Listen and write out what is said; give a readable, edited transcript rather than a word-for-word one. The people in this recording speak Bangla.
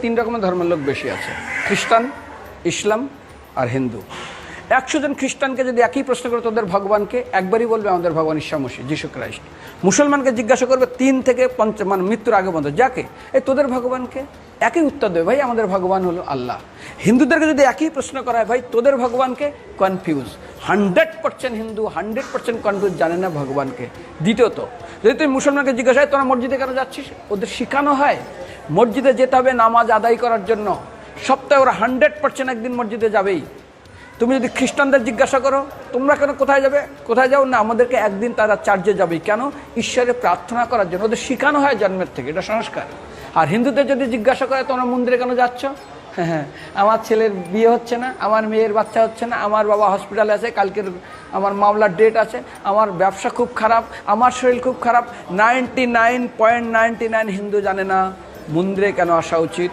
তিন রকমের ধর্মের লোক বেশি আছে, খ্রিস্টান, ইসলাম আর হিন্দু। 100 জন খ্রিস্টানকে যদি একই প্রশ্ন করে তোদের ভগবানকে, একবারই বলবে আমাদের ভগবান ঈসা মসীহ, যিশু খ্রাইস্ট। মুসলমানকে জিজ্ঞাসা করবে 3 থেকে 5 মানে মৃত্যুর আগে পর্যন্ত, যাকে এই তোদের ভগবানকে, একই উত্তর দেবে, ভাই আমাদের ভগবান হলো আল্লাহ। হিন্দুদেরকে যদি একই প্রশ্ন করা হয়, ভাই তোদের ভগবানকে, কনফিউজ। 100% হিন্দু 100% কনফিউজ, জানে না ভগবানকে। দ্বিতীয়ত, যদি তুমি মুসলমানকে জিজ্ঞাসা হয় তোরা মসজিদে কেন যাচ্ছিস, ওদের শেখানো হয় মসজিদে যেতে হবে নামাজ আদায় করার জন্য। সপ্তাহে ওরা 100% একদিন মসজিদে যাবেই। তুমি যদি খ্রিস্টানদের জিজ্ঞাসা করো তোমরা কেন কোথায় যাবে, কোথায় যাও না, আমাদেরকে একদিন তারা চার্চে যাবেই। কেন? ঈশ্বরে প্রার্থনা করার জন্য। ওদের শেখানো হয় জন্মের থেকে, এটা সংস্কার। আর হিন্দুদের যদি জিজ্ঞাসা করে তোমরা মন্দিরে কেন যাচ্ছ, হ্যাঁ আমার ছেলের বিয়ে হচ্ছে না, আমার মেয়ের বাচ্চা হচ্ছে না, আমার বাবা হসপিটালে আছে, কালকের আমার মামলার ডেট আছে, আমার ব্যবসা খুব খারাপ, আমার শরীর খুব খারাপ। 99.99 হিন্দু জানে না মন্দিরে কেন আসা উচিত।